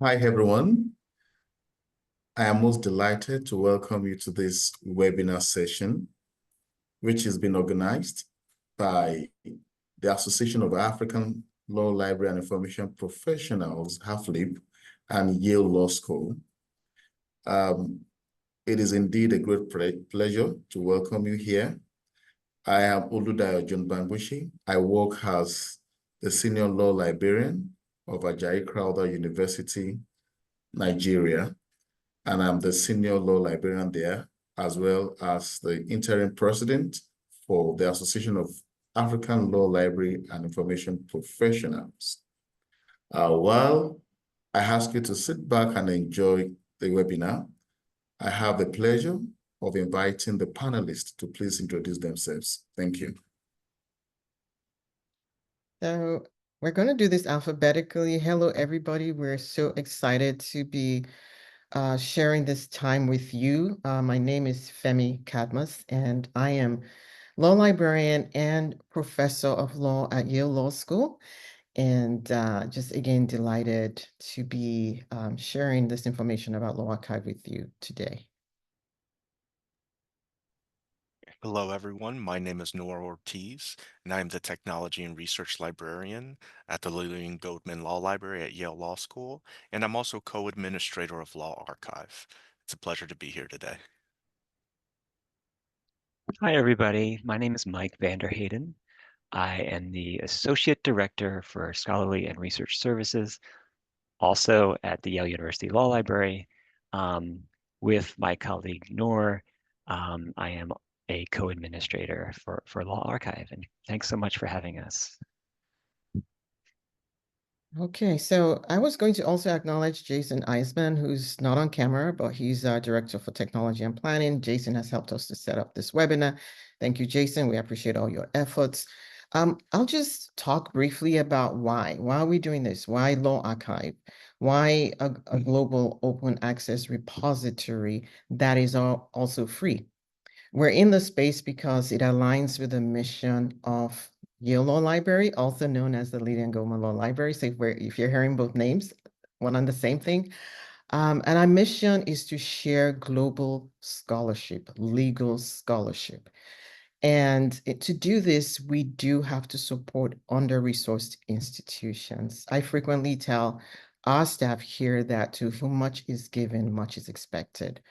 Hi, everyone. I am most delighted to welcome you to this webinar session, which has been organized by the Association of African Law Library and Information Professionals, HAFLIP, and Yale Law School. It is indeed a great pleasure to welcome you here. I am Oludayo John Bambushi. I work as the Senior Law Librarian of Ajayi Crowther University, Nigeria, and I'm the Senior Law Librarian there, as well as the interim president for the Association of African Law Library and Information Professionals. While I ask you to sit back and enjoy the webinar, I have the pleasure of inviting the panelists to please introduce themselves. Thank you. So we're going to do this alphabetically. Hello, everybody. We're so excited to be sharing this time with you. My name is Femi Cadmus, and I am law librarian and professor of law at Yale Law School. And just again, delighted to be sharing this information about Law Archive with you today. Hello, everyone. My name is Noor Ortiz, and I am the Technology and Research Librarian at the Lillian Goldman Law Library at Yale Law School, and I'm also co-administrator of Law Archive. It's a pleasure to be here today. Hi, everybody. My name is Mike Vanderheyden. I am the Associate Director for Scholarly and Research Services, also at the Yale University Law Library. With my colleague Noor, I am a co-administrator for Law Archive, and thanks so much for having us. Okay, so I was going to also acknowledge Jason Eisman, who's not on camera, but he's our Director for Technology and Planning. Jason has helped us to set up this webinar. Thank you, Jason. We appreciate all your efforts. I'll just talk briefly about why. Why are we doing this? Why Law Archive? Why a global open access repository that is also free? We're in the space because it aligns with the mission of Yale Law Library, also known as the Lillian Goldman Law Library. So if you're hearing both names, one and the same thing. And our mission is to share global scholarship, legal scholarship. And to do this, we do have to support under-resourced institutions. I frequently tell our staff here that to whom much is given, much is expected.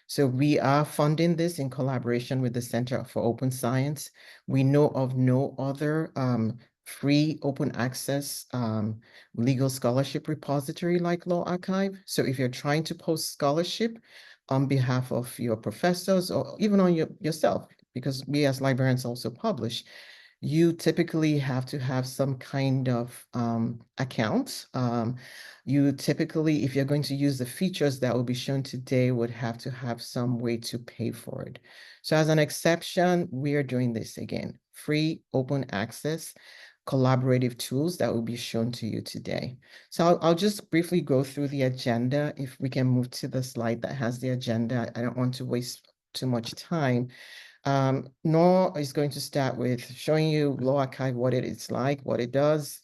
So we are funding this in collaboration with the Center for Open Science. We know of no other free open access legal scholarship repository like Law Archive. So if you're trying to post scholarship on behalf of your professors or even on yourself, because we as librarians also publish, you typically have to have some kind of account. You typically, if you're going to use the features that will be shown today, would have to have some way to pay for it. So as an exception, we are doing this again, free open access collaborative tools that will be shown to you today. So I'll just briefly go through the agenda. If we can move to the slide that has the agenda, I don't want to waste too much time. Noor is going to start with showing you Law Archive, what it is like, what it does.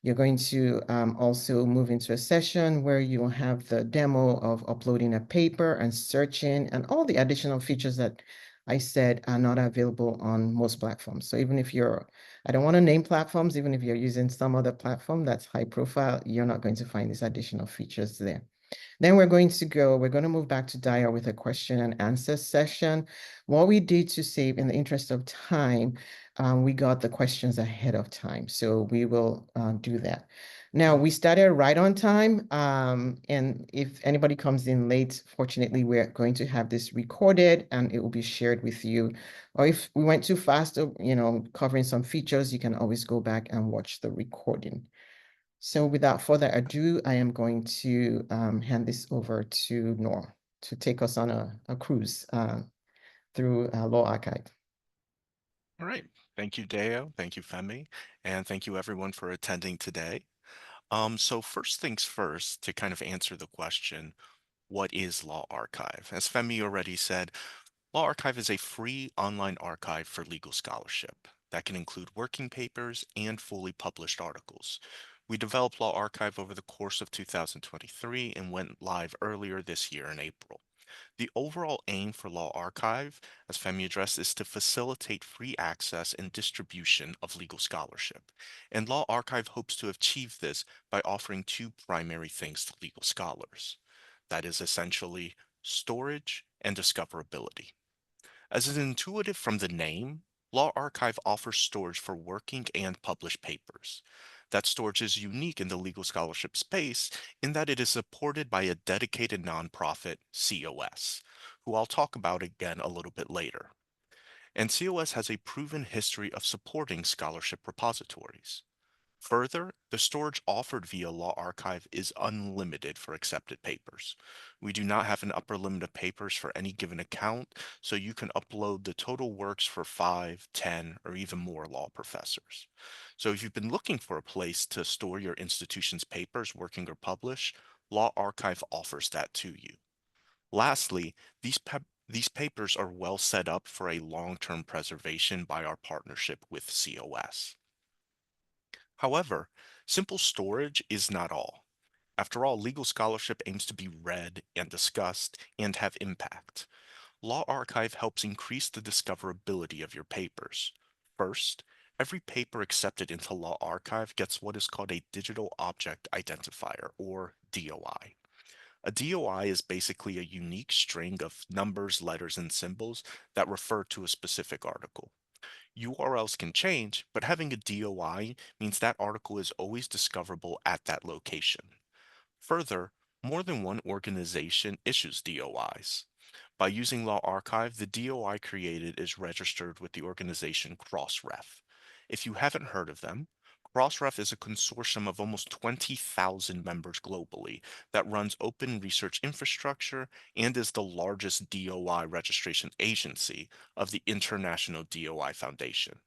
You're going to also move into a session where you will have the demo of uploading a paper and searching and all the additional features that I said are not available on most platforms. So even if I don't want to name platforms, even if you're using some other platform that's high profile, you're not going to find these additional features there. Then we're going to move back to Daya with a question and answer session. What we did to save in the interest of time, we got the questions ahead of time. So we will do that. Now, we started right on time. And if anybody comes in late, fortunately, we're going to have this recorded and it will be shared with you. Or if we went too fast, covering some features, you can always go back and watch the recording. So without further ado, I am going to hand this over to Noor to take us on a cruise through Law Archive. All right. Thank you, Deo. Thank you, Femi. And thank you, everyone, for attending today. So first things first, to kind of answer the question, what is Law Archive? As Femi already said, Law Archive is a free online archive for legal scholarship that can include working papers and fully published articles. We developed Law Archive over the course of 2023 and went live earlier this year in April. The overall aim for Law Archive, as Femi addressed, is to facilitate free access and distribution of legal scholarship. And Law Archive hopes to achieve this by offering two primary things to legal scholars. That is essentially storage and discoverability. As is intuitive from the name, Law Archive offers storage for working and published papers. That storage is unique in the legal scholarship space in that it is supported by a dedicated nonprofit, COS, who I'll talk about again a little bit later. And COS has a proven history of supporting scholarship repositories. Further, the storage offered via Law Archive is unlimited for accepted papers. We do not have an upper limit of papers for any given account, so you can upload the total works for 5, 10, or even more law professors. So if you've been looking for a place to store your institution's papers, working or published, Law Archive offers that to you. Lastly, these papers are well set up for a long-term preservation by our partnership with COS. However, simple storage is not all. After all, legal scholarship aims to be read and discussed and have impact. Law Archive helps increase the discoverability of your papers. First, every paper accepted into Law Archive gets what is called a Digital Object Identifier, or DOI. A DOI is basically a unique string of numbers, letters, and symbols that refer to a specific article. URLs can change, but having a DOI means that article is always discoverable at that location. Further, more than one organization issues DOIs. By using Law Archive, the DOI created is registered with the organization Crossref. If you haven't heard of them, Crossref is a consortium of almost 20,000 members globally that runs open research infrastructure and is the largest DOI registration agency of the International DOI Foundation.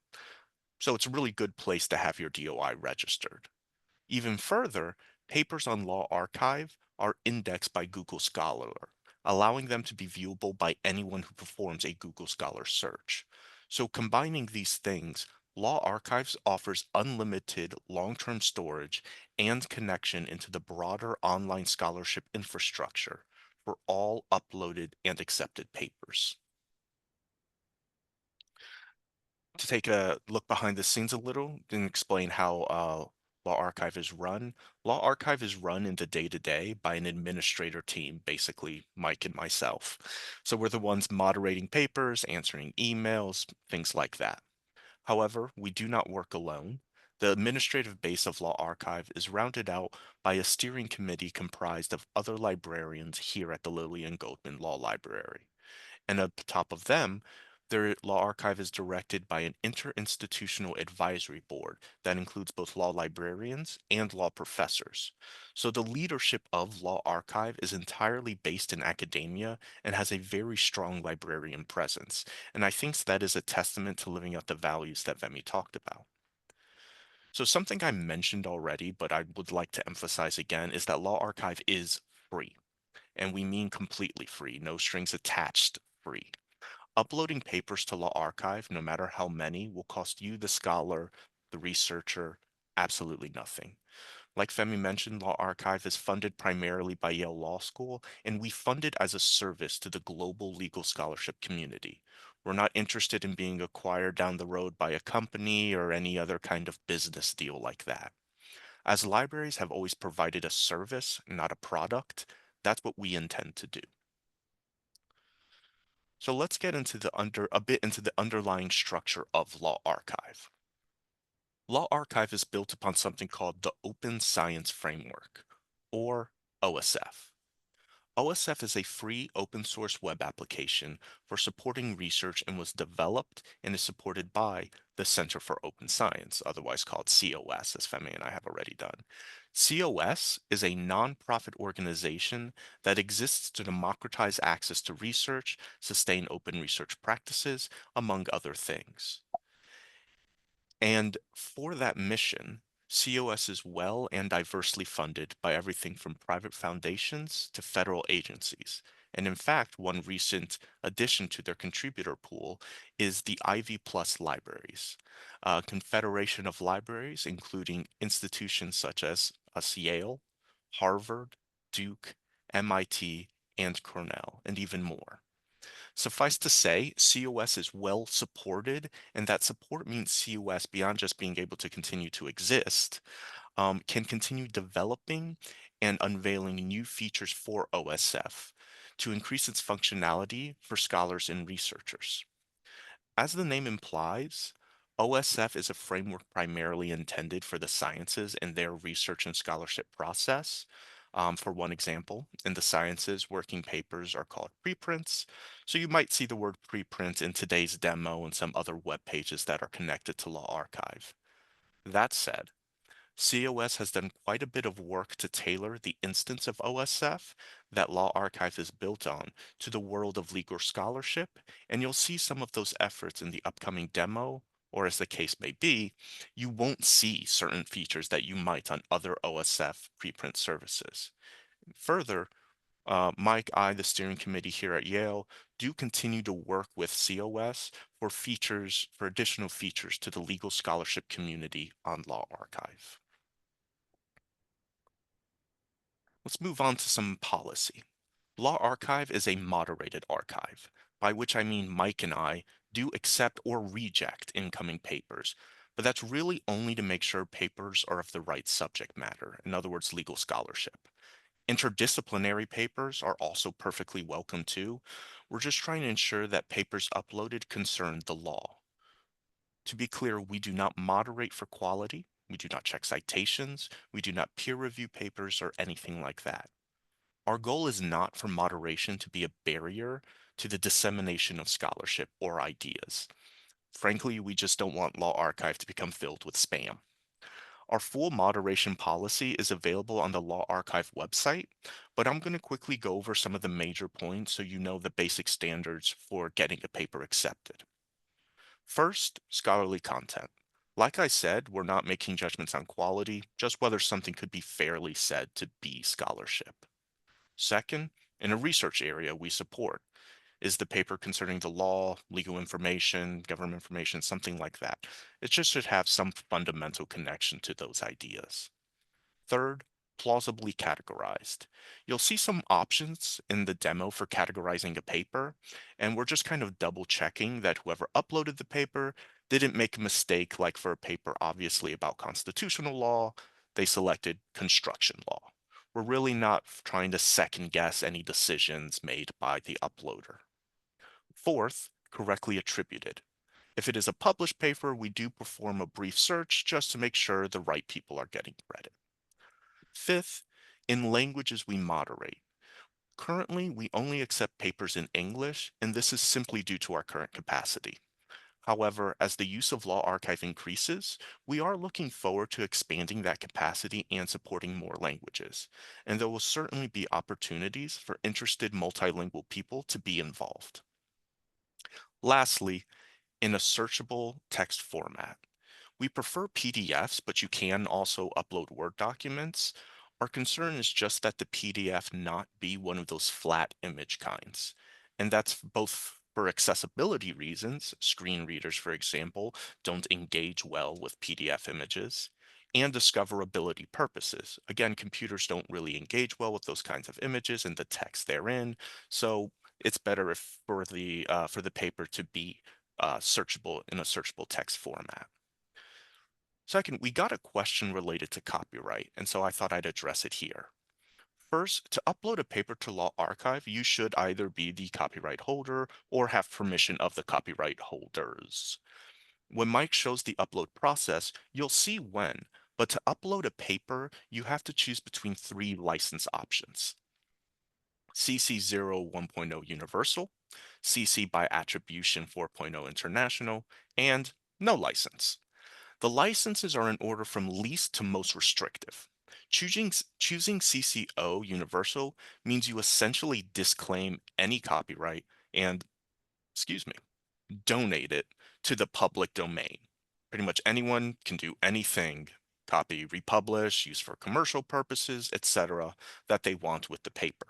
So it's a really good place to have your DOI registered. Even further, papers on Law Archive are indexed by Google Scholar, allowing them to be viewable by anyone who performs a Google Scholar search. So combining these things, Law Archives offers unlimited long-term storage and connection into the broader online scholarship infrastructure for all uploaded and accepted papers. To take a look behind the scenes a little and explain how Law Archive is run. Law Archive is run in the day-to-day by an administrator team, basically Mike and myself. So we're the ones moderating papers, answering emails, things like that. However, we do not work alone. The administrative base of Law Archive is rounded out by a steering committee comprised of other librarians here at the Lillian Goldman Law Library. And at the top of them, their Law Archive is directed by an interinstitutional advisory board that includes both law librarians and law professors. So the leadership of Law Archive is entirely based in academia and has a very strong librarian presence. And I think that is a testament to living out the values that Femi talked about. So something I mentioned already, but I would like to emphasize again, is that Law Archive is free. And we mean completely free, no strings attached, free. Uploading papers to Law Archive, no matter how many, will cost you, the scholar, the researcher, absolutely nothing. Like Femi mentioned, Law Archive is funded primarily by Yale Law School, and we fund it as a service to the global legal scholarship community. We're not interested in being acquired down the road by a company or any other kind of business deal like that. As libraries have always provided a service, not a product, that's what we intend to do. So let's get into a bit into the underlying structure of Law Archive. Law Archive is built upon something called the Open Science Framework, or OSF. OSF is a free open source web application for supporting research and was developed and is supported by the Center for Open Science, otherwise called COS, as Femi and I have already done. COS is a nonprofit organization that exists to democratize access to research, sustain open research practices, among other things. And for that mission, COS is well and diversely funded by everything from private foundations to federal agencies. And in fact, one recent addition to their contributor pool is the Ivy Plus Libraries, a confederation of libraries including institutions such as Yale, Harvard, Duke, MIT, and Cornell, and even more. Suffice to say, COS is well supported, and that support means COS, beyond just being able to continue to exist, can continue developing and unveiling new features for OSF to increase its functionality for scholars and researchers. As the name implies, OSF is a framework primarily intended for the sciences and their research and scholarship process. For one example, in the sciences, working papers are called preprints. So you might see the word preprint in today's demo and some other web pages that are connected to Law Archive. That said, COS has done quite a bit of work to tailor the instance of OSF that Law Archive is built on to the world of legal scholarship, and you'll see some of those efforts in the upcoming demo, or as the case may be, you won't see certain features that you might on other OSF preprint services. Further, Mike, the steering committee here at Yale, do continue to work with COS for features, for additional features to the legal scholarship community on Law Archive. Let's move on to some policy. Law Archive is a moderated archive, by which I mean Mike and I do accept or reject incoming papers, but that's really only to make sure papers are of the right subject matter, in other words, legal scholarship. Interdisciplinary papers are also perfectly welcome too. We're just trying to ensure that papers uploaded concern the law. To be clear, we do not moderate for quality, we do not check citations, we do not peer review papers or anything like that. Our goal is not for moderation to be a barrier to the dissemination of scholarship or ideas. Frankly, we just don't want Law Archive to become filled with spam. Our full moderation policy is available on the Law Archive website, but I'm going to quickly go over some of the major points so you know the basic standards for getting a paper accepted. First, scholarly content. Like I said, we're not making judgments on quality, just whether something could be fairly said to be scholarship. Second, in a research area we support, is the paper concerning the law, legal information, government information, something like that. It just should have some fundamental connection to those ideas. Third, plausibly categorized. You'll see some options in the demo for categorizing a paper, and we're just kind of double checking that whoever uploaded the paper didn't make a mistake, like for a paper obviously about constitutional law, they selected construction law. We're really not trying to second guess any decisions made by the uploader. Fourth, correctly attributed. If it is a published paper, we do perform a brief search just to make sure the right people are getting credit. Fifth, in languages we moderate. Currently, we only accept papers in English, and this is simply due to our current capacity. However, as the use of Law Archive increases, we are looking forward to expanding that capacity and supporting more languages. And there will certainly be opportunities for interested multilingual people to be involved. Lastly, in a searchable text format. We prefer PDFs, but you can also upload Word documents. Our concern is just that the PDF not be one of those flat image kinds. And that's both for accessibility reasons, screen readers, for example, don't engage well with PDF images, and discoverability purposes. Again, computers don't really engage well with those kinds of images and the text therein, so it's better if for the paper to be searchable in a searchable text format. Second, we got a question related to copyright, and so I thought I'd address it here. First, to upload a paper to Law Archive, you should either be the copyright holder or have permission of the copyright holders. When Mike shows the upload process, you'll see when, but to upload a paper, you have to choose between 3 license options. CC 0 1.0 Universal, CC by Attribution 4.0 International, and no license. The licenses are in order from least to most restrictive. Choosing CC0 Universal means you essentially disclaim any copyright and, donate it to the public domain. Pretty much anyone can do anything, copy, republish, use for commercial purposes, etc., that they want with the paper.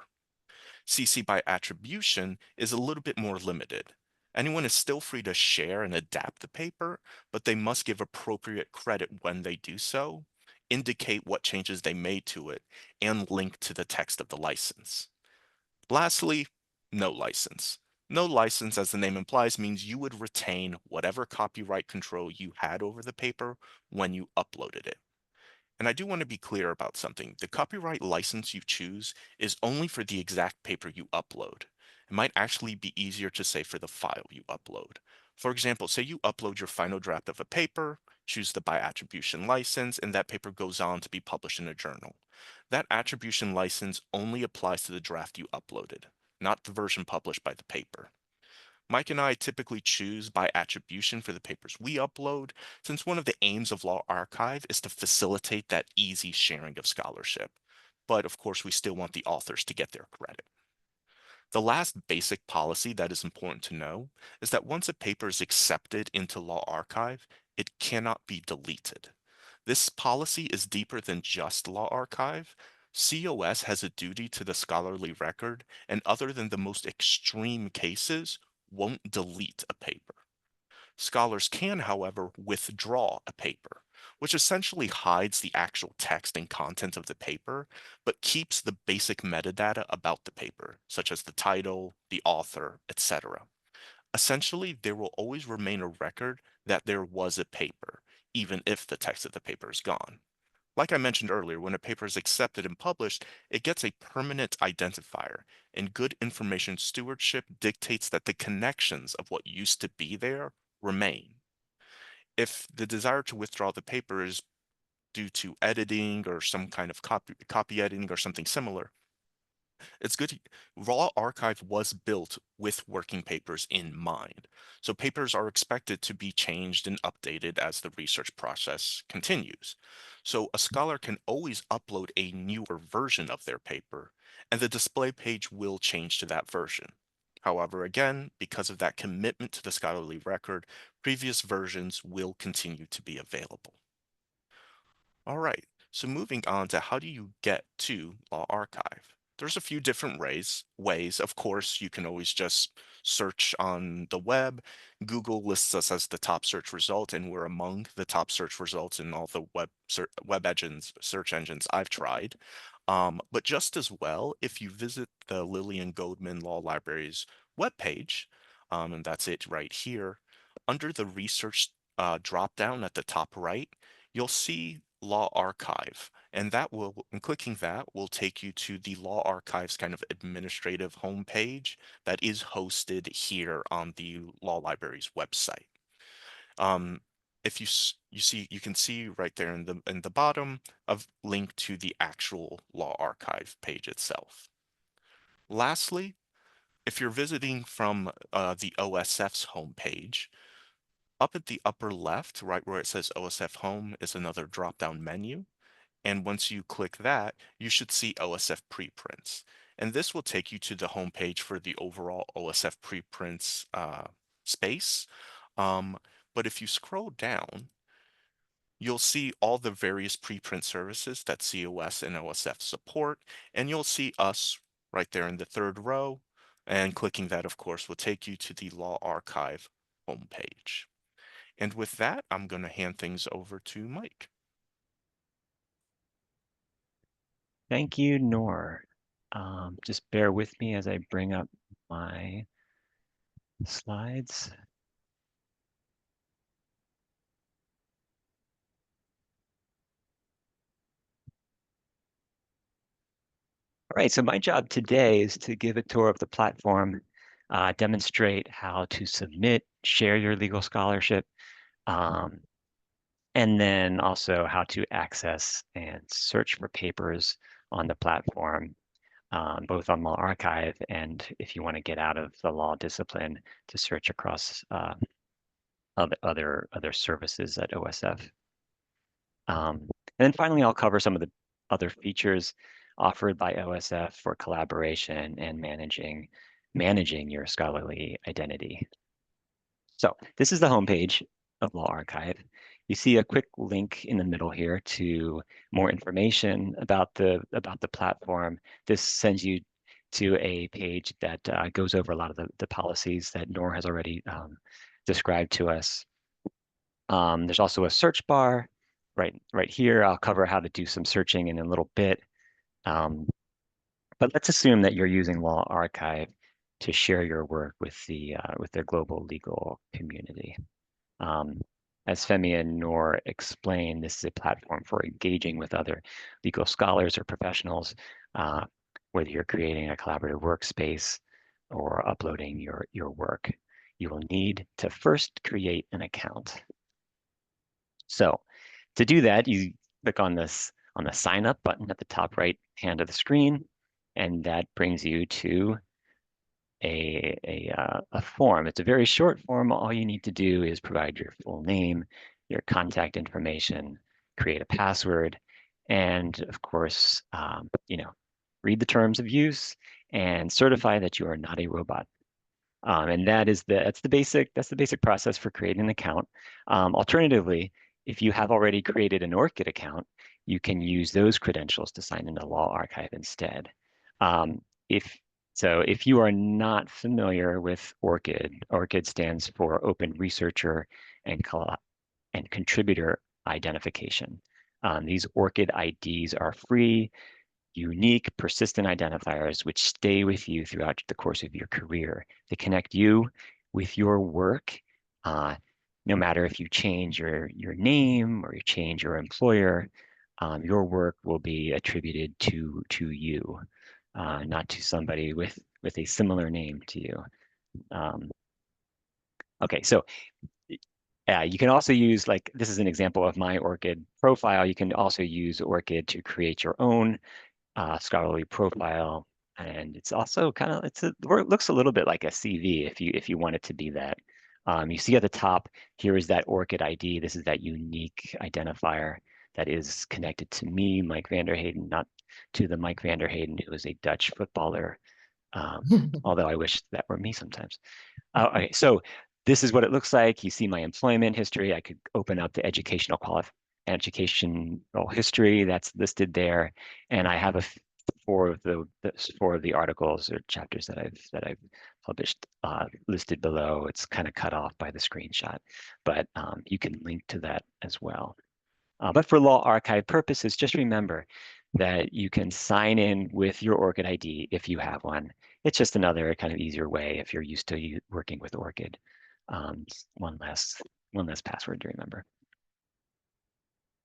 CC by attribution is a little bit more limited. Anyone is still free to share and adapt the paper, but they must give appropriate credit when they do so, indicate what changes they made to it, and link to the text of the license. Lastly, no license. No license, as the name implies, means you would retain whatever copyright control you had over the paper when you uploaded it. And I do want to be clear about something. The copyright license you choose is only for the exact paper you upload. It might actually be easier to say for the file you upload. For example, say you upload your final draft of a paper, choose the by attribution license, and that paper goes on to be published in a journal. That attribution license only applies to the draft you uploaded, not the version published by the paper. Mike and I typically choose by attribution for the papers we upload, since one of the aims of Law Archive is to facilitate that easy sharing of scholarship. But of course, we still want the authors to get their credit. The last basic policy that is important to know is that once a paper is accepted into Law Archive, it cannot be deleted. This policy is deeper than just Law Archive. COS has a duty to the scholarly record, and other than the most extreme cases, won't delete a paper. Scholars can, however, withdraw a paper, which essentially hides the actual text and content of the paper, but keeps the basic metadata about the paper, such as the title, the author, etc. Essentially, there will always remain a record that there was a paper, even if the text of the paper is gone. Like I mentioned earlier, when a paper is accepted and published, it gets a permanent identifier, and good information stewardship dictates that the connections of what used to be there remain. If the desire to withdraw the paper is due to editing or some kind of copy editing or something similar, it's good. Law Archive was built with working papers in mind. So papers are expected to be changed and updated as the research process continues. So a scholar can always upload a newer version of their paper, and the display page will change to that version. However, again, because of that commitment to the scholarly record, previous versions will continue to be available. All right, so moving on to how do you get to Law Archive? There's a few different ways. Of course, you can always just search on the web. Google lists us as the top search result, and we're among the top search results in all the search engines I've tried. But just as well, if you visit the Lillian Goldman Law Library's webpage, and that's it right here, under the research drop-down at the top right, you'll see Law Archive, and clicking that will take you to the Law Archive's kind of administrative homepage that is hosted here on the Law Library's website. If you can see right there in the bottom of link to the actual Law Archive page itself. Lastly, if you're visiting from the OSF's homepage, up at the upper left, right where it says OSF Home, is another drop-down menu. And once you click that, you should see OSF preprints. And this will take you to the homepage for the overall OSF preprints space. But if you scroll down, you'll see all the various preprint services that COS and OSF support, and you'll see us right there in the third row. And clicking that, of course, will take you to the Law Archive homepage. And with that, I'm going to hand things over to Mike. Thank you, Noor. Just bear with me as I bring up my slides. All right, so my job today is to give a tour of the platform, demonstrate how to submit, share your legal scholarship, and then also how to access and search for papers on the platform, both on Law Archive and if you want to get out of the law discipline to search across other services at OSF. And then finally, I'll cover some of the other features offered by OSF for collaboration and managing your scholarly identity. So this is the homepage of Law Archive. You see a quick link in the middle here to more information about the platform. This sends you to a page that goes over a lot of the policies that Nor has already described to us. There's also a search bar right here. I'll cover how to do some searching in a little bit. But let's assume that you're using Law Archive to share your work with the global legal community. As Femi and Nor explained, this is a platform for engaging with other legal scholars or professionals, whether you're creating a collaborative workspace or uploading your work. You will need to first create an account. So to do that, you click on the sign up button at the top right hand of the screen, and that brings you to a form. It's a very short form. All you need to do is provide your full name, your contact information, create a password, and of course, read the terms of use and certify that you are not a robot. And that's the basic process for creating an account. Alternatively, if you have already created an ORCID account, you can use those credentials to sign into Law Archive instead. If you are not familiar with ORCID, ORCID stands for Open Researcher and Contributor Identification. These ORCID IDs are free, unique, persistent identifiers which stay with you throughout the course of your career. They connect you with your work, no matter if you change your name or you change your employer, your work will be attributed to you, not to somebody with a similar name to you. Okay, so you can also use, like, this is an example of my ORCID profile. You can also use ORCID to create your own scholarly profile, and it's also it looks a little bit like a CV if you want it to be that. You see at the top here is that ORCID ID. This is that unique identifier that is connected to me, Mike Vanderheyden, not to the Mike Vanderheyden who is a Dutch footballer. Although I wish that were me sometimes. Okay, so this is what it looks like. You see my employment history. I could open up the educational history that's listed there, and I have four of the articles or chapters that I've published listed below. It's kind of cut off by the screenshot, but you can link to that as well. But for Law Archive purposes, just remember that you can sign in with your ORCID ID if you have one. It's just another kind of easier way if you're used to working with ORCID. One less password to remember.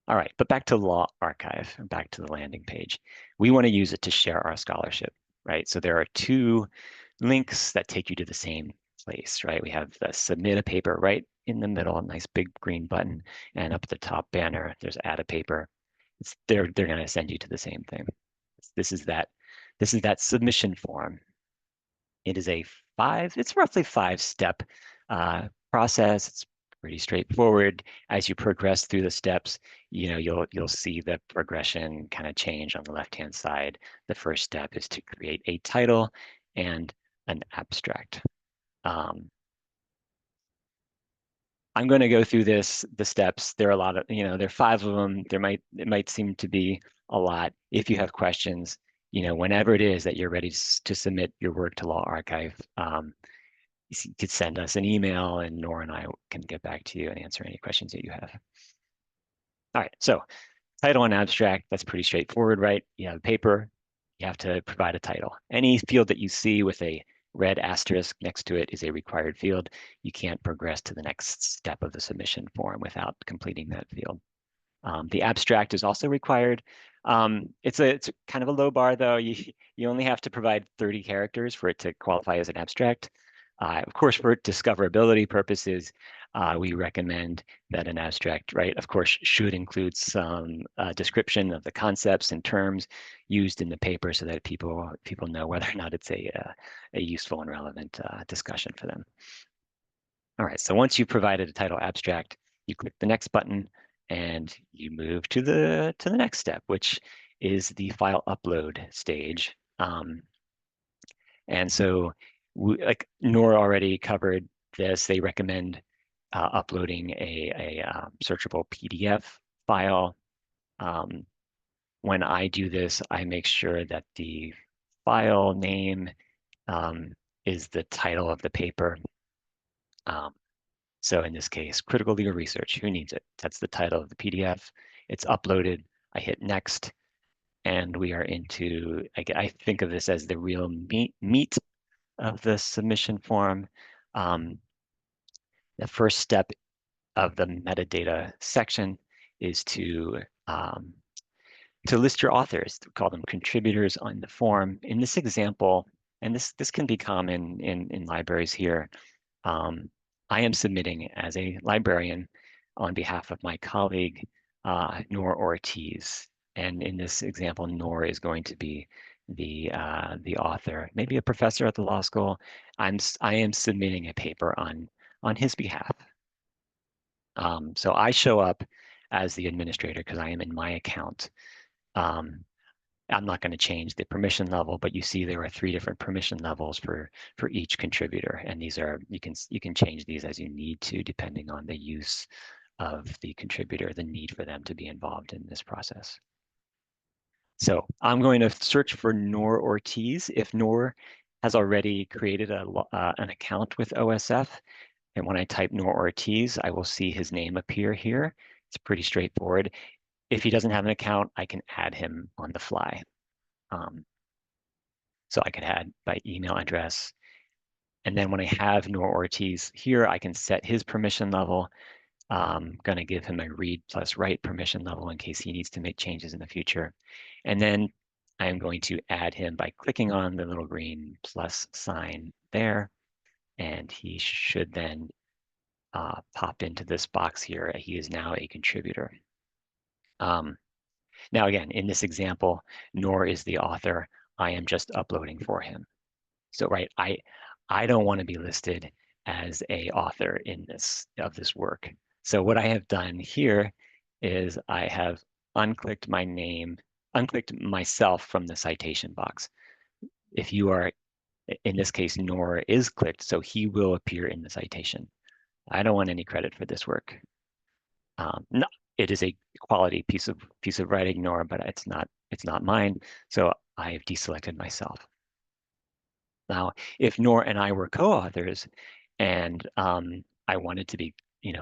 All right, but back to Law Archive, back to the landing page. We want to use it to share our scholarship, right? So there are two links that take you to the same place, right? We have the submit a paper right in the middle, a nice big green button, and up at the top banner, there's add a paper. They're going to send you to the same thing. This is that submission form. It is it's roughly 5-step process. It's pretty straightforward. As you progress through the steps, you'll see the progression kind of change on the left-hand side. The first step is to create a title and an abstract. I'm going to go through the steps. There are a lot of, there are 5 of them. It might seem to be a lot. If you have questions, whenever it is that you're ready to submit your work to Law Archive, you could send us an email, and Nora and I can get back to you and answer any questions that you have. All right, so title and abstract, that's pretty straightforward, right? You have a paper, you have to provide a title. Any field that you see with a red asterisk next to it is a required field. You can't progress to the next step of the submission form without completing that field. The abstract is also required. It's kind of a low bar, though. You only have to provide 30 characters for it to qualify as an abstract. Of course, for discoverability purposes, we recommend that an abstract, right, of course, should include some description of the concepts and terms used in the paper so that people know whether or not it's a useful and relevant discussion for them. All right, so once you've provided a title abstract, you click the next button and you move to the next step, which is the file upload stage. And so, like Nora already covered this, they recommend uploading a searchable PDF file. When I do this, I make sure that the file name is the title of the paper. So in this case, critical legal research, who needs it? That's the title of the PDF. It's uploaded. I hit next, and we are into, I think of this as the real meat of the submission form. The first step of the metadata section is to list your authors, to call them contributors on the form. In this example, and this can be common in libraries here, I am submitting as a librarian on behalf of my colleague, Noor Ortiz. And in this example, Noor is going to be the author, maybe a professor at the law school. I am submitting a paper on his behalf. So I show up as the administrator because I am in my account. I'm not going to change the permission level, but you see there are 3 different permission levels for each contributor, and these are you can change these as you need to, depending on the use of the contributor, the need for them to be involved in this process. So I'm going to search for Noor Ortiz. If Noor has already created an account with OSF, and when I type Noor Ortiz, I will see his name appear here. It's pretty straightforward. If he doesn't have an account, I can add him on the fly. So I could add by email address. And then when I have Noor Ortiz here, I can set his permission level. I'm going to give him a read plus write permission level in case he needs to make changes in the future. And then I'm going to add him by clicking on the little green plus sign there. And he should then pop into this box here. He is now a contributor. Now, again, in this example, Noor is the author. I am just uploading for him. So, right, I don't want to be listed as a author in this work. So what I have done here is I have unclicked my name, unclicked myself from the citation box. If you are, in this case, Noor is clicked, so he will appear in the citation. I don't want any credit for this work. No, it is a quality piece of writing, Noor, but it's not mine. So I have deselected myself. Now, if Noor and I were co-authors, and I wanted to be,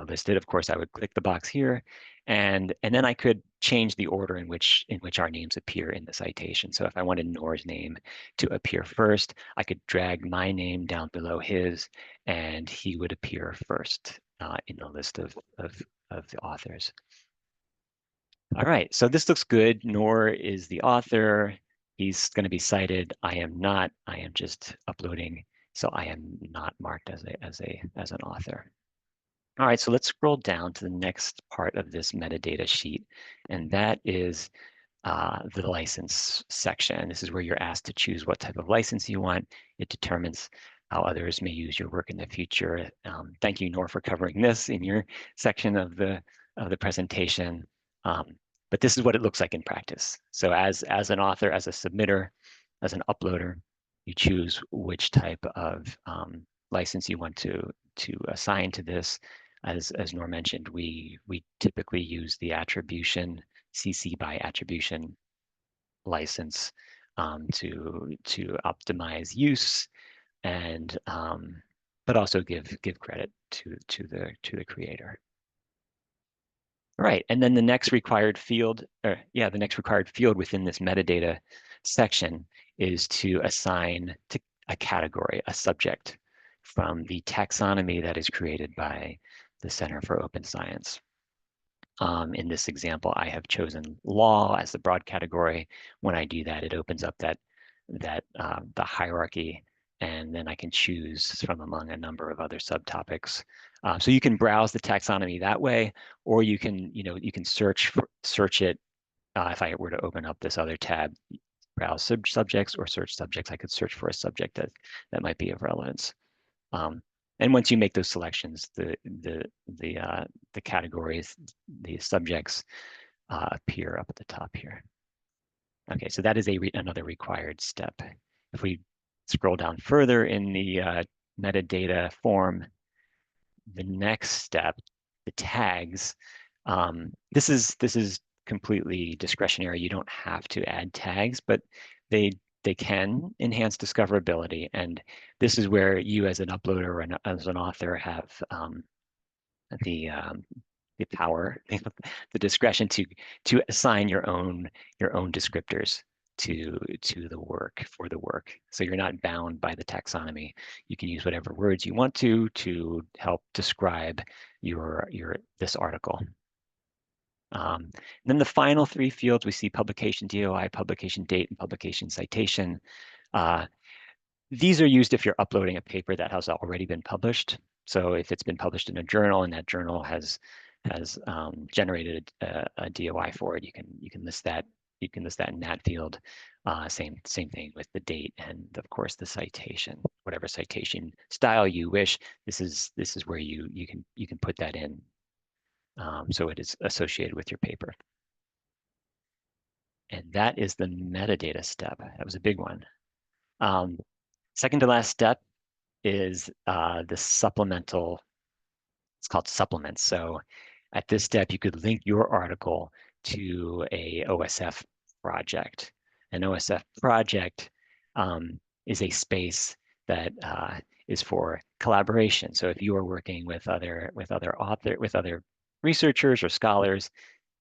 listed, of course, I would click the box here, and then I could change the order in which our names appear in the citation. So if I wanted Noor's name to appear first, I could drag my name down below his, and he would appear first in the list of the authors. All right, so this looks good. Noor is the author. He's going to be cited. I am not. I am just uploading, so I am not marked as an author. All right, so let's scroll down to the next part of this metadata sheet, and that is the license section. This is where you're asked to choose what type of license you want. It determines how others may use your work in the future. Thank you, Noor, for covering this in your section of the presentation. But this is what it looks like in practice. So as an author, as a submitter, as an uploader, you choose which type of license you want to assign to this. As Noor mentioned, we typically use the attribution, CC by attribution license to optimize use, and but also give credit to the creator. Right, and then the next required field, the next required field within this metadata section is to assign to a category, a subject, from the taxonomy that is created by the Center for Open Science. In this example, I have chosen law as the broad category. When I do that, it opens up the hierarchy, and then I can choose from among a number of other subtopics. So you can browse the taxonomy that way, or you can search it. If I were to open up this other tab, browse subjects or search subjects, I could search for a subject that might be of relevance. And once you make those selections, the categories, the subjects appear up at the top here. Okay, so that is another required step. If we scroll down further in the metadata form, the next step, the tags, this is completely discretionary. You don't have to add tags, but they they can enhance discoverability. And this is where you as an uploader or as an author have the power, the discretion to assign your own descriptors to the work for the work. So you're not bound by the taxonomy. You can use whatever words you want to help describe this article. Then the final three fields, we see publication DOI, publication date, and publication citation. These are used if you're uploading a paper that has already been published. So if it's been published in a journal and that journal has generated a DOI for it, you can list that. You can list that in that field. Same thing with the date and of course the citation, whatever citation style you wish. This is where you can put that in. So it is associated with your paper. And that is the metadata step. That was a big one. Second to last step is the supplemental. It's called supplements. So at this step, you could link your article to a OSF project. An OSF project is a space that is for collaboration. So if you are working with other researchers or scholars,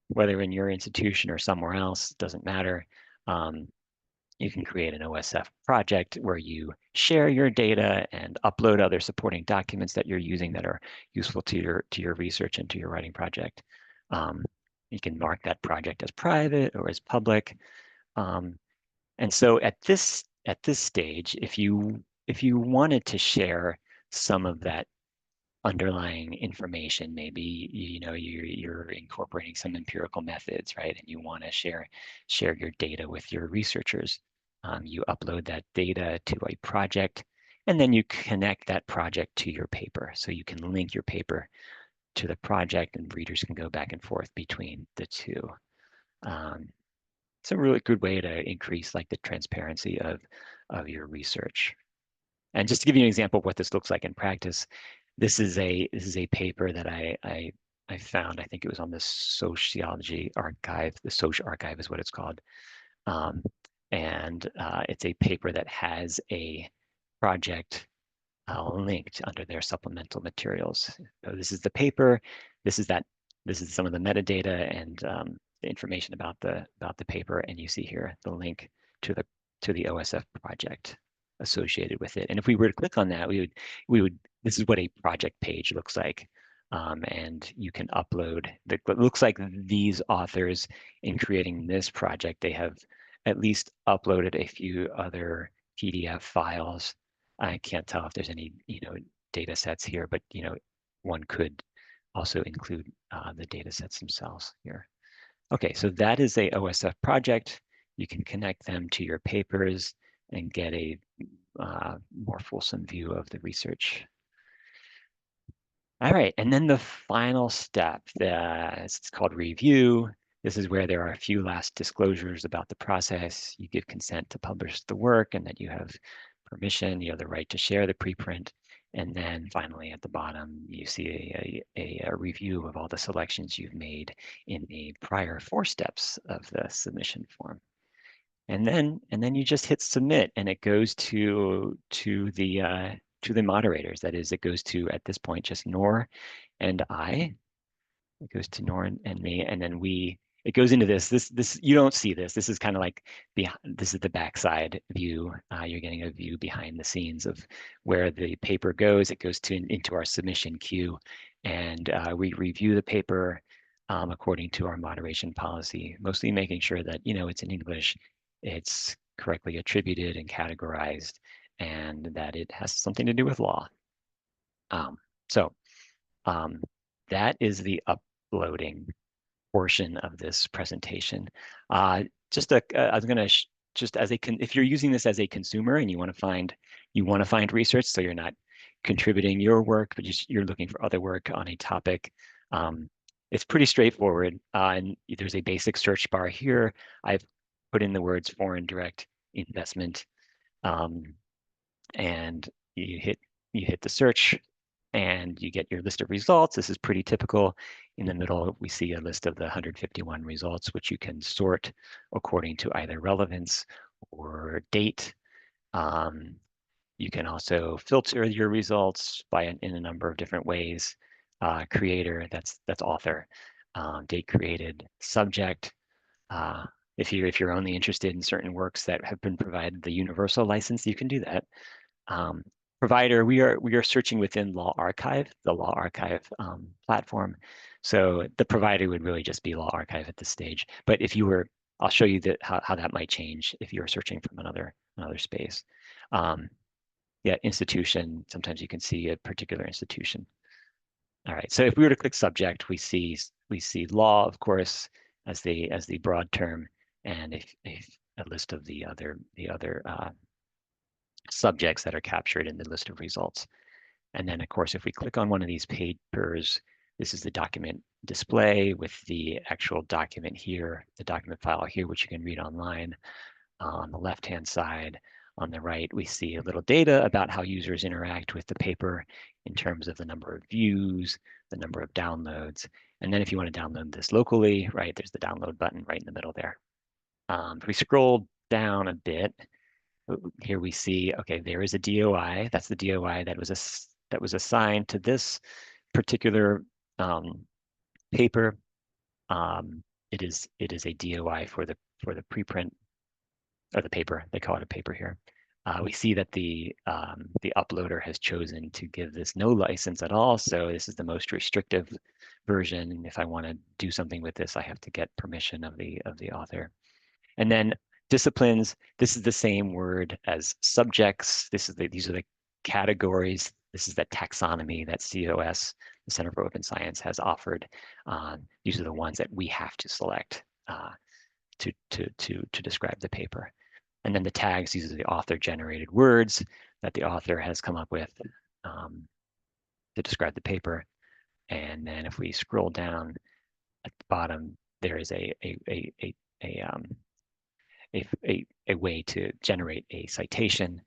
whether in your institution or somewhere else, doesn't matter. You can create an OSF project where you share your data and upload other supporting documents that you're using that are useful to your research and to your writing project. You can mark that project as private or as public. And so at this stage, if you wanted to share some of that underlying information, maybe you're incorporating some empirical methods, right? And you want to share your data with your researchers. You upload that data to a project, and then you connect that project to your paper. So you can link your paper to the project, and readers can go back and forth between the two. It's a really good way to increase like the transparency of your research. And just to give you an example of what this looks like in practice, this is a paper that I found. I think it was on the Sociology Archive. The Soc Archive is what it's called. And it's a paper that has a project linked under their supplemental materials. So this is the paper. This is some of the metadata and the information about the paper. And you see here the link to the OSF project associated with it. And if we were to click on that, we would. This is what a project page looks like. And you can upload. It looks like these authors, in creating this project, they have at least uploaded a few other PDF files. I can't tell if there's any data sets here, but one could also include the data sets themselves here. Okay, so that is a OSF project. You can connect them to your papers and get a more fulsome view of the research. All right, and then the final step, it's called review. This is where there are a few last disclosures about the process. You give consent to publish the work and that you have permission, you have the right to share the preprint. And then finally at the bottom, you see a review of all the selections you've made in the prior 4 steps of the submission form. And then you just hit submit, and it goes to the moderators. That is, it goes to, at this point, just Noor and I. It goes to Noor and me, and then it goes into this. You don't see this. This is kind of like this is the backside view. You're getting a view behind the scenes of where the paper goes. It goes into our submission queue, and we review the paper according to our moderation policy, mostly making sure that it's in English, it's correctly attributed and categorized, and that it has something to do with law. That is the uploading portion of this presentation. I was going to just if you're using this as a consumer and you want to find research, so you're not contributing your work, but you're looking for other work on a topic. It's pretty straightforward. And there's a basic search bar here. I've put in the words foreign direct investment, and you hit the search, and you get your list of results. This is pretty typical. In the middle, we see a list of the 151 results, which you can sort according to either relevance or date. You can also filter your results in a number of different ways. Creator, that's author. Date created, subject. If you're only interested in certain works that have been provided the universal license, you can do that. Provider, we are searching within Law Archive, the Law Archive platform. So the provider would really just be Law Archive at this stage. But if you were, I'll show you how that might change if you were searching from another space. Yeah, institution, sometimes you can see a particular institution. All right, so if we were to click subject, we see law, of course, as the broad term, and a list of the other subjects that are captured in the list of results. And then, of course, if we click on one of these papers, this is the document display with the actual document here, the document file here, which you can read online. On the left-hand side, on the right, we see a little data about how users interact with the paper in terms of the number of views, the number of downloads. And then if you want to download this locally, right, there's the download button right in the middle there. If we scroll down a bit, here we see, okay, there is a DOI. That's the DOI that was assigned to this particular paper. It is a DOI for the preprint, or the paper. They call it a paper here. We see that the uploader has chosen to give this no license at all. So this is the most restrictive version. And if I want to do something with this, I have to get permission of the author. And then disciplines, this is the same word as subjects. These are the categories. This is that taxonomy that COS, the Center for Open Science, has offered. These are the ones that we have to select to describe the paper. And then the tags, these are the author-generated words that the author has come up with to describe the paper. And then if we scroll down at the bottom, there is a way to generate a citation.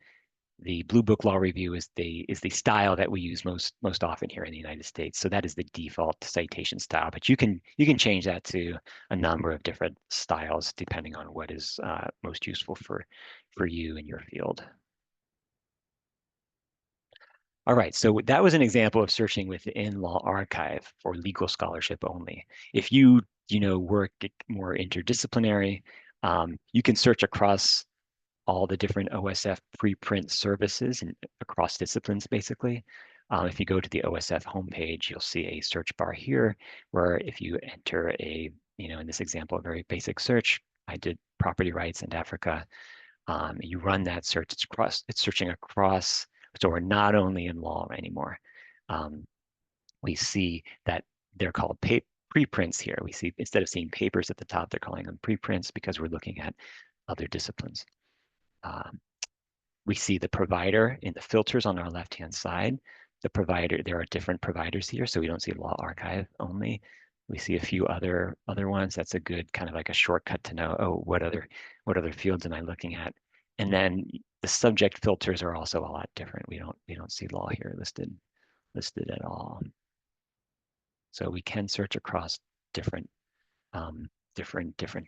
The Blue Book Law Review is the style that we use most often here in the United States. So that is the default citation style, but you can change that to a number of different styles depending on what is most useful for you in your field. All right, so that was an example of searching within Law Archive for legal scholarship only. If you work more interdisciplinary, you can search across all the different OSF preprint services and across disciplines, basically. If you go to the OSF homepage, you'll see a search bar here, where if you enter in this example, a very basic search, I did property rights in Africa. You run that search, it's searching across, so we're not only in law anymore. We see that they're called preprints here. We see, instead of seeing papers at the top, they're calling them preprints because we're looking at other disciplines. We see the provider in the filters on our left-hand side. The provider, there are different providers here, so we don't see Law Archive only. We see a few other ones. That's a good kind of like a shortcut to know, oh, what other fields am I looking at? And then the subject filters are also a lot different. We don't see law here listed at all. So we can search across different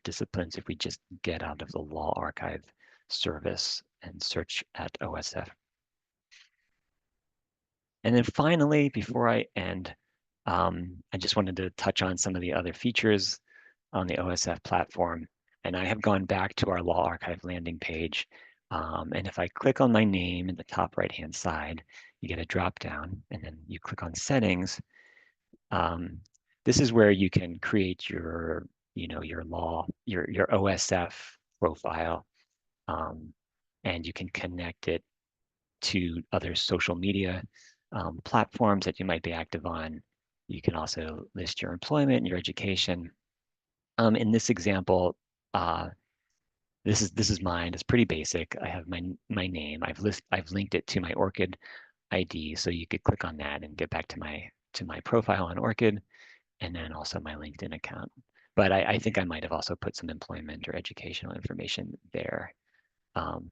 disciplines if we just get out of the Law Archive service and search at OSF. And then finally, before I end, I just wanted to touch on some of the other features on the OSF platform. And I have gone back to our Law Archive landing page. And if I click on my name in the top right-hand side, you get a drop down, and then you click on settings. This is where you can create your OSF profile, and you can connect it to other social media platforms that you might be active on. You can also list your employment and your education. In this example, this is mine. It's pretty basic. I have my name. I've linked it to my ORCID ID, so you could click on that and get back to my profile on ORCID, and then also my LinkedIn account. But I think I might have also put some employment or educational information there.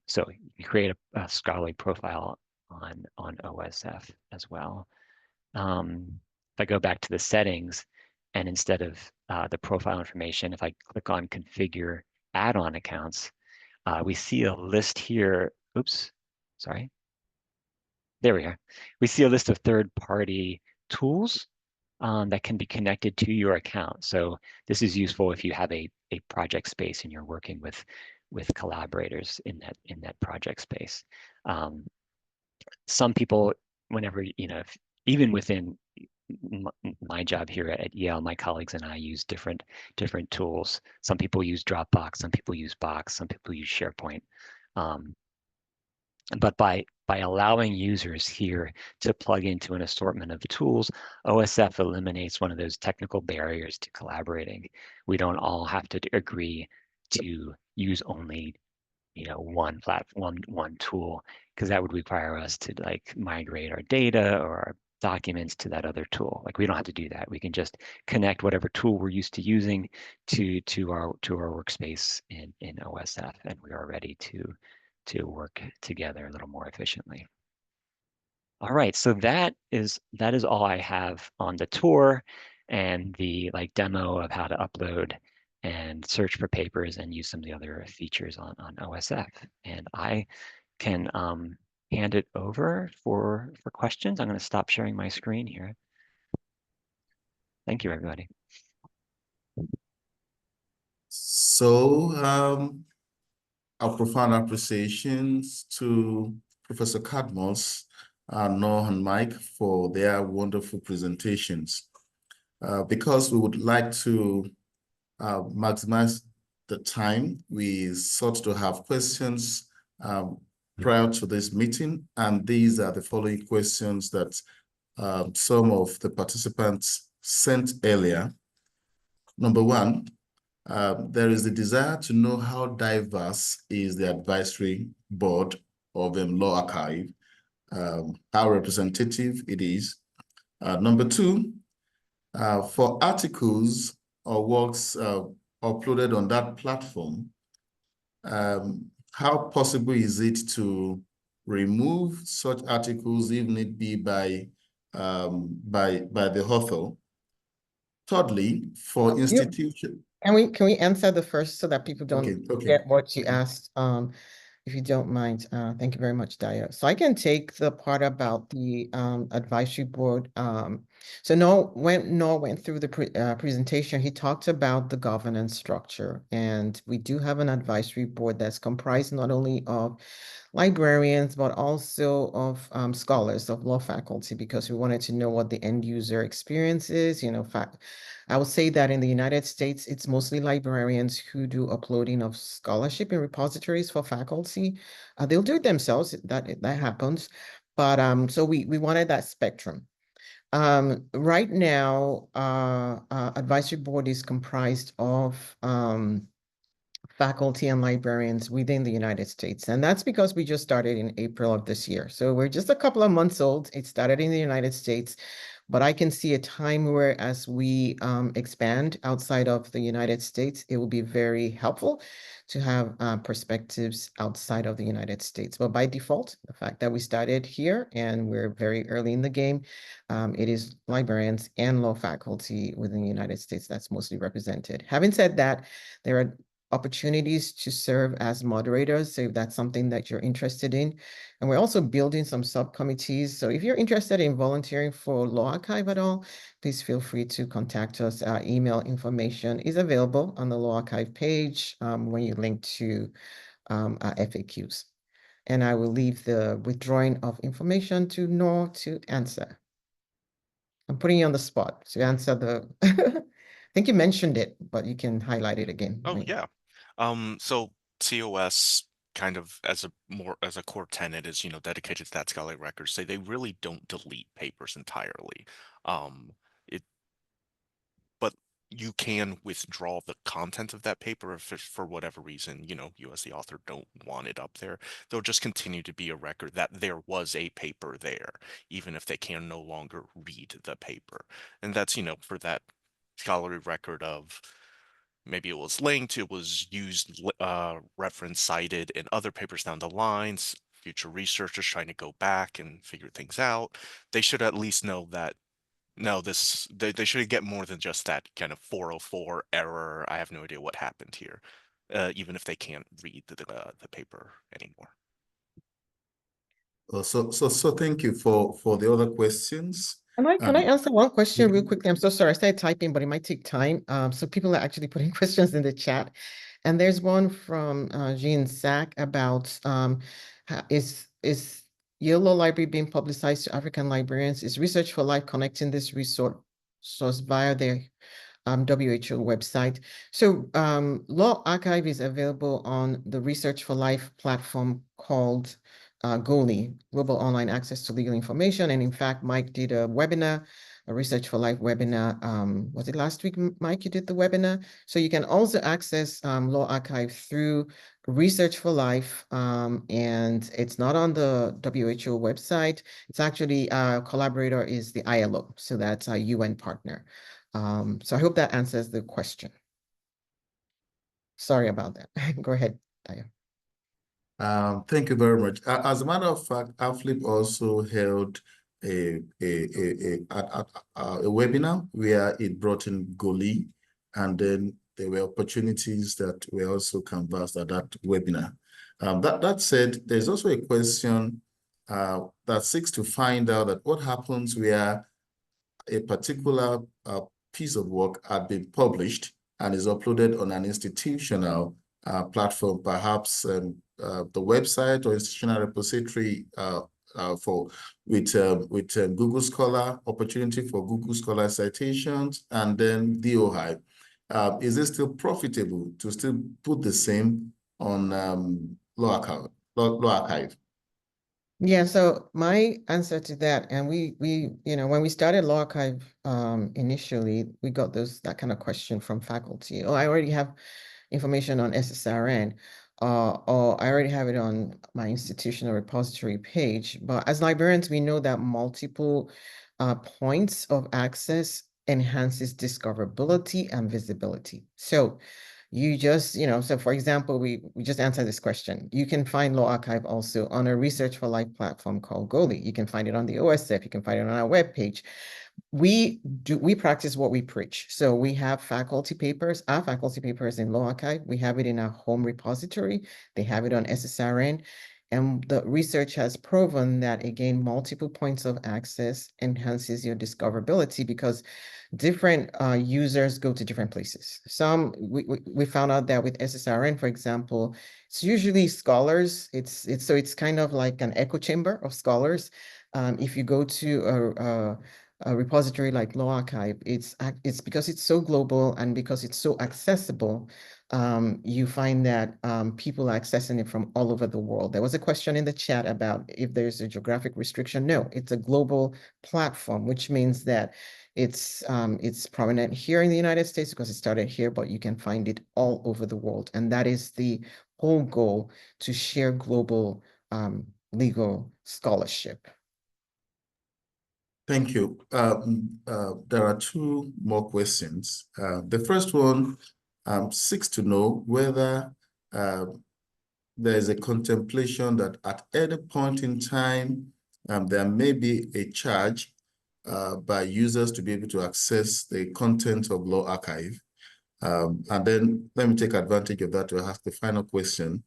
So you create a scholarly profile on OSF as well. If I go back to the settings, and instead of the profile information, if I click on configure add-on accounts, We see a list here. Oops, sorry. There we are. We see a list of third-party tools that can be connected to your account. So this is useful if you have a project space and you're working with collaborators in that project space. Some people, whenever, even within my job here at Yale, my colleagues and I use different tools. Some people use Dropbox, some people use Box, some people use SharePoint. But by allowing users here to plug into an assortment of tools, OSF eliminates one of those technical barriers to collaborating. We don't all have to agree to use only one platform, one tool, because that would require us to like migrate our data or our documents to that other tool. Like we don't have to do that. We can just connect whatever tool we're used to using to our workspace in OSF, and we are ready to work together a little more efficiently. All right, so that is all I have on the tour and the demo of how to upload and search for papers and use some of the other features on OSF. And I can hand it over for questions. I'm going to stop sharing my screen here. Thank you, everybody. So our profound appreciations to Professor Cadmus, Noah and Mike for their wonderful presentations. Because we would like to maximize the time, we sought to have questions prior to this meeting, and these are the following questions that some of the participants sent earlier. Number one, there is a desire to know how diverse is the advisory board of Law Archive, how representative it is. Number two, for articles or works uploaded on that platform, how possible is it to remove such articles if need be by the author? Thirdly, for institution. Can we answer the first so that people don't Okay. get what you asked? If you don't mind, thank you very much, Dio. So I can take the part about the advisory board. So Noah went through the presentation, he talked about the governance structure, and we do have an advisory board that's comprised not only of librarians, but also of scholars of law faculty, because we wanted to know what the end user experience is. I would say that in the United States, it's mostly librarians who do uploading of scholarship in repositories for faculty. They'll do it themselves, that happens. But so we wanted that spectrum. Right now, advisory board is comprised of faculty and librarians within the United States. And that's because we just started in April of this year. So we're just a couple of months old. It started in the United States, but I can see a time where as we expand outside of the United States, it will be very helpful to have perspectives outside of the United States. But by default, the fact that we started here and we're very early in the game, it is librarians and law faculty within the United States that's mostly represented. Having said that, there are opportunities to serve as moderators, so if that's something that you're interested in. And we're also building some subcommittees. So if you're interested in volunteering for Law Archive at all, please feel free to contact us. Our email information is available on the Law Archive page when you link to our FAQs. And I will leave the withdrawing of information to Noah to answer. I'm putting you on the spot to answer the, I think you mentioned it, but you can highlight it again. Oh, yeah. So COS kind of as a core tenet is, dedicated to that scholarly record, say they really don't delete papers entirely. It but you can withdraw the content of that paper if for whatever reason, you as the author don't want it up there. There'll just continue to be a record that there was a paper there, even if they can no longer read the paper. And that's, for that scholarly record of maybe it was linked, it was used, reference cited in other papers down the lines, future researchers trying to go back and figure things out. They should at least know that, no, they should get more than just that kind of 404 error. I have no idea what happened here. even if they can't read the paper anymore. So thank you for the other questions. Can I answer one question real yeah. quickly? I'm so sorry. I started typing, but it might take time. So people are actually putting questions in the chat. And there's one from Jean Sack about is Yale Law Library being publicized to African librarians? Is Research for Life connecting this resource via their WHO website? So Law Archive is available on the Research for Life platform called GOLI, Global Online Access to Legal Information. And in fact, Mike did a webinar, a Research for Life webinar. Was it last week, Mike, you did the webinar? So you can also access Law Archive through Research for Life, and it's not on the WHO website. It's actually, our collaborator is the ILO, so that's our UN partner. So I hope that answers the question. Sorry about that. Go ahead, Tayo. Thank you very much. As a matter of fact, AFLIP also held a webinar where it brought in GOLI, and then there were opportunities that were also canvassed at that webinar. That said, there's also a question that seeks to find out that what happens where a particular piece of work had been published and is uploaded on an institutional platform, perhaps the website or institutional repository with Google Scholar, opportunity for Google Scholar citations, and then DOI. Is it still profitable to still put the same on Law Archive? Yeah, so my answer to that, and we when we started Law Archive initially, we got that kind of question from faculty. Oh, I already have information on SSRN, or I already have it on my institutional repository page. But as librarians, we know that multiple points of access enhances discoverability and visibility. So you just, so for example, we just answered this question. You can find Law Archive also on a Research for Life platform called GOLI. You can find it on the OSF. You can find it on our webpage. We practice what we preach. So we have faculty papers, our faculty papers in Law Archive. We have it in our home repository. They have it on SSRN. And the research has proven that, again, multiple points of access enhances your discoverability because different users go to different places. Some, we found out that with SSRN, for example, it's usually scholars. It's kind of like an echo chamber of scholars. If you go to a repository like Law Archive, it's because it's so global and because it's so accessible, you find that people are accessing it from all over the world. There was a question in the chat about if there's a geographic restriction. No, it's a global platform, which means that it's prominent here in the United States because it started here, but you can find it all over the world. And that is the whole goal, to share global legal scholarship. Thank you. There are two more questions. The first one seeks to know whether there is a contemplation that at any point in time, there may be a charge by users to be able to access the content of Law Archive. And then let me take advantage of that to ask the final question,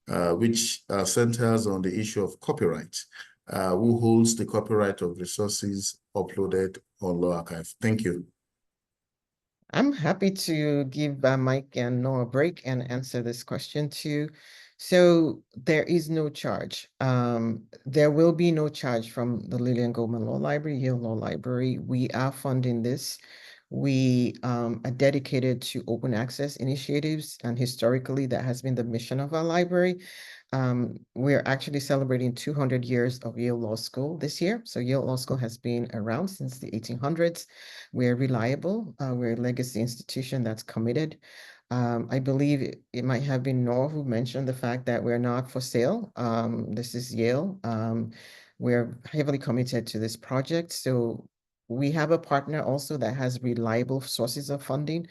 which centers on the issue of copyright. Who holds the copyright of resources uploaded on Law Archive? Thank you. I'm happy to give Mike and Noah a break and answer this question too. So there is no charge. There will be no charge from the Lillian Goldman Law Library, Yale Law Library. We are funding this. We are dedicated to open access initiatives, and historically that has been the mission of our library. We're actually celebrating 200 years of Yale Law School this year. So Yale Law School has been around since the 1800s. We're reliable. We're a legacy institution that's committed. I believe it might have been Noah who mentioned the fact that we're not for sale. This is Yale. We're heavily committed to this project. So we have a partner also that has reliable sources of funding.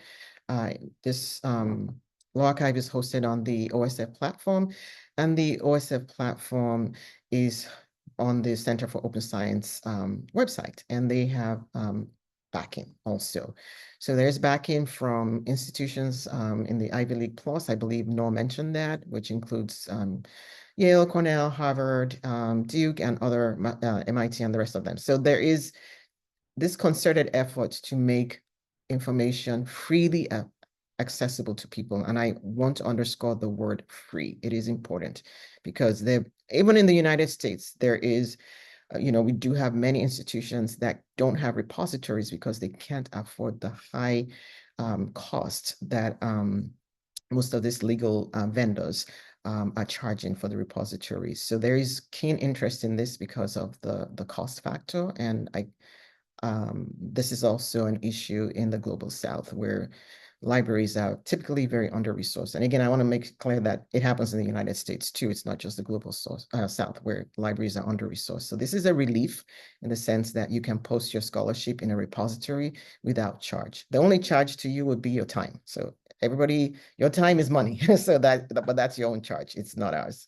This Law Archive is hosted on the OSF platform, and the OSF platform is on the Center for Open Science website, and they have backing also. So there's backing from institutions in the Ivy League Plus. I believe Noah mentioned that, which includes Yale, Cornell, Harvard, Duke, and other MIT and the rest of them. So there is this concerted effort to make information freely accessible to people. And I want to underscore the word free. It is important because even in the United States, there is, we do have many institutions that don't have repositories because they can't afford the high cost that most of these legal vendors are charging for the repositories. So there is keen interest in this because of the cost factor. And this is also an issue in the Global South where libraries are typically very under-resourced. And again, I want to make it clear that it happens in the United States too. It's not just the Global South where libraries are under-resourced. So this is a relief in the sense that you can post your scholarship in a repository without charge. The only charge to you would be your time. So everybody, your time is money. So but that's your own charge. It's not ours.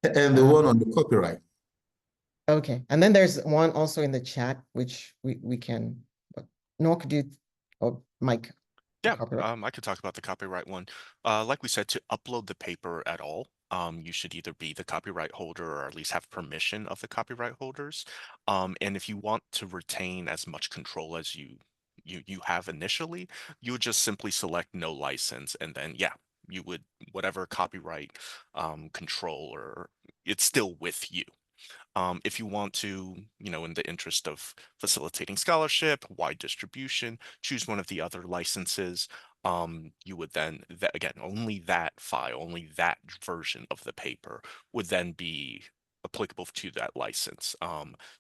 And the one on the copyright. Okay, and then there's one also in the chat, which we can, Noah, could you, or Mike? Yeah, Copyright. I could talk about the copyright one. Like we said, to upload the paper at all, you should either be the copyright holder or at least have permission of the copyright holders. And if you want to retain as much control as you have initially, you would just simply select no license, and then yeah, you would whatever copyright control or it's still with you. If you want to, in the interest of facilitating scholarship, wide distribution, choose one of the other licenses. You would then, again, only that file, only that version of the paper would then be applicable to that license.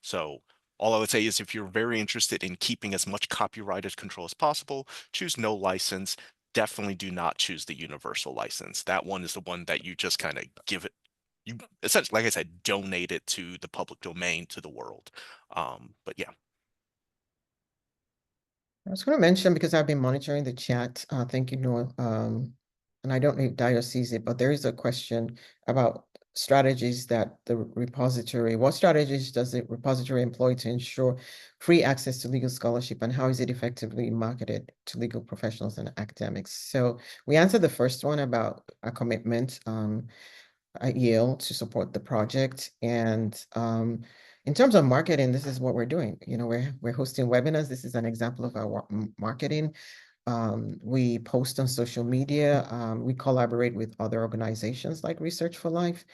So all I would say is if you're very interested in keeping as much copyrighted control as possible, choose no license. Definitely do not choose the universal license. That one is the one that you just kind of give it, you essentially, like I said, donate it to the public domain, to the world. But yeah. I was going to mention, because I've been monitoring the chat, thank you, Noah. And I don't know if Dio sees it, but there is a question about strategies that what strategies does the repository employ to ensure free access to legal scholarship, and how is it effectively marketed to legal professionals and academics? So we answered the first one about a commitment at Yale to support the project. And in terms of marketing, this is what we're doing. We're hosting webinars. This is an example of our marketing. We post on social media. We collaborate with other organizations like Research for Life.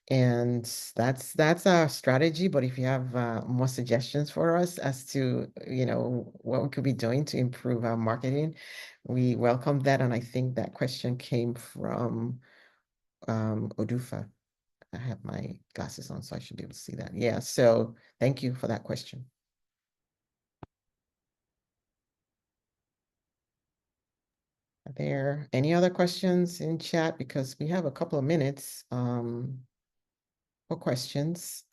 And that's our strategy. But if you have more suggestions for us as to, what we could be doing to improve our marketing, we welcome that. And I think that question came from Odufa. I have my glasses on, so I should be able to see that. Yeah, so thank you for that question. Are there any other questions in chat? Because we have a couple of minutes for questions.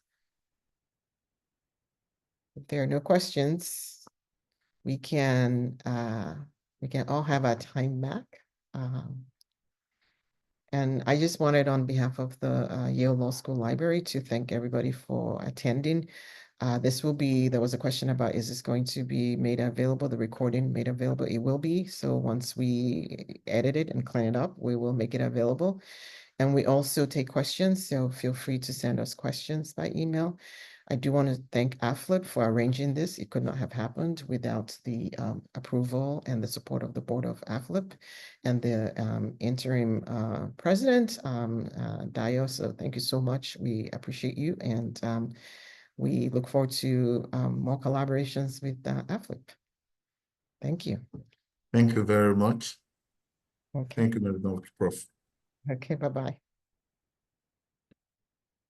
If there are no questions, we can all have our time back. And I just wanted, on behalf of the Yale Law School Library, to thank everybody for attending. There was a question about, is this going to be made available, the recording made available? It will be. So once we edit it and clean it up, we will make it available. And we also take questions, so feel free to send us questions by email. I do want to thank AFLIP for arranging this. It could not have happened without the approval and the support of the board of AFLIP and the interim president, Dio. So thank you so much. We appreciate you, and we look forward to more collaborations with AFLIP. Thank you. Thank you very much. Okay. Thank you very much, Prof. Okay, bye-bye.